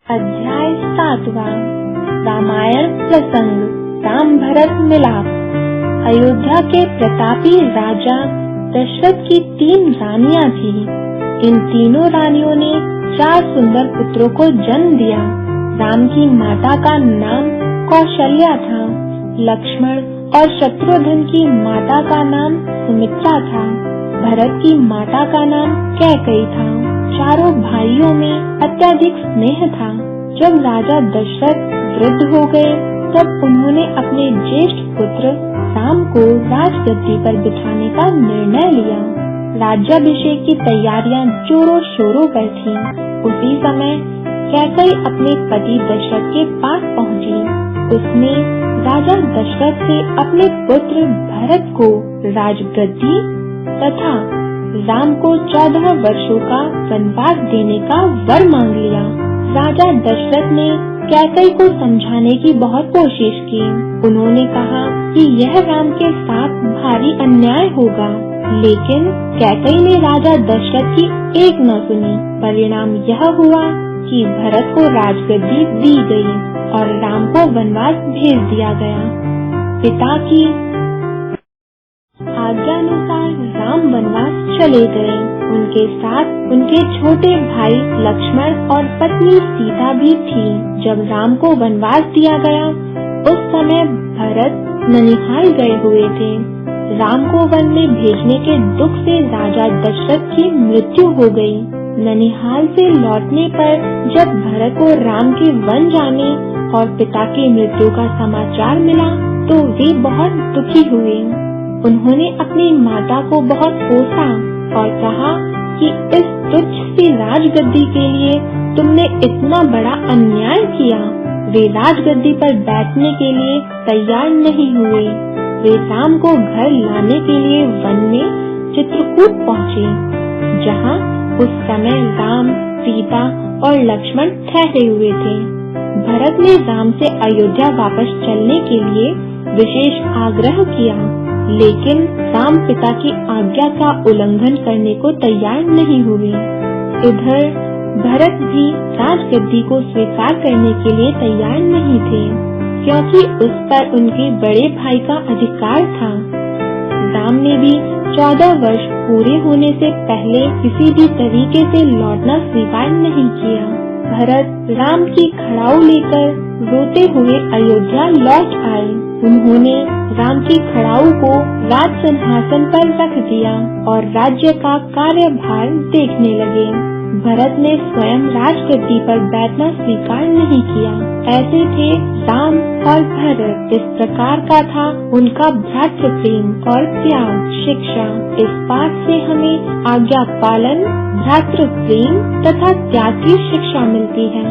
अध्याय 7वां रामायण प्रसंग राम भरत मिलाप। अयोध्या के प्रतापी राजा दशरथ की 3 रानियां थी। इन तीनों रानियों ने 4 सुंदर पुत्रों को जन्म दिया। राम की माता का नाम कौशल्या था। लक्ष्मण और शत्रुघ्न की माता का नाम सुमित्रा था। भरत की माता का नाम कैकेयी था। चारों भाइयों में अत्यधिक स्नेह था। जब राजा दशरथ वृद्ध हो गए तब उन्होंने अपने ज्येष्ठ पुत्र राम को राजगद्दी पर बिठाने का निर्णय लिया। राज्याभिषेक की तैयारियां जोरों शोरों पर थीं। उसी समय कैकेयी अपने पति दशरथ के पास पहुंची। उसने राजा दशरथ से अपने पुत्र भरत को राजगद्दी तथा राम को 14 वर्षों का वनवास देने का वर मांग लिया। राजा दशरथ ने कैकेयी को समझाने की बहुत कोशिश की। उन्होंने कहा कि यह राम के साथ भारी अन्याय होगा, लेकिन कैकेयी ने राजा दशरथ की एक न सुनी। परिणाम यह हुआ कि भरत को राजगद्दी दी गई और राम को वनवास भेज दिया गया। पिता की आज्ञानुसार राम वनवास चले गए। उनके साथ उनके छोटे भाई लक्ष्मण और पत्नी सीता भी थी। जब राम को वनवास दिया गया उस समय भरत ननिहाल गए हुए थे। राम को वन में भेजने के दुख से राजा दशरथ की मृत्यु हो गई। ननिहाल से लौटने पर जब भरत को राम के वन जाने और पिता की मृत्यु का समाचार मिला तो वे बहुत दुखी हुए। उन्होंने अपनी माता को बहुत कोसा और कहा कि इस तुच्छ सी राजगद्दी के लिए तुमने इतना बड़ा अन्याय किया। वे राजगद्दी पर बैठने के लिए तैयार नहीं हुए। वे राम को घर लाने के लिए वन में चित्रकूट पहुँचे, जहाँ उस समय राम, सीता और लक्ष्मण ठहरे हुए थे। भरत ने राम से अयोध्या वापस चलने के लिए विशेष आग्रह किया, लेकिन राम पिता की आज्ञा का उल्लंघन करने को तैयार नहीं हुए। इधर भरत भी राजगद्दी को स्वीकार करने के लिए तैयार नहीं थे, क्योंकि उस पर उनके बड़े भाई का अधिकार था। राम ने भी 14 वर्ष पूरे होने से पहले किसी भी तरीके से लौटना स्वीकार नहीं किया। भरत राम की खड़ाऊ लेकर रोते हुए अयोध्या लौट आए। उन्होंने राम की खड़ाऊ को राज सिंहासन पर रख दिया और राज्य का कार्यभार देखने लगे। भरत ने स्वयं राजगद्दी पर बैठना स्वीकार नहीं किया। ऐसे थे राम और भरत। इस प्रकार का था उनका भ्रातृ प्रेम और त्याग शिक्षा। इस पाठ से हमें आज्ञा पालन, भ्रातृ प्रेम तथा त्याग की शिक्षा मिलती है।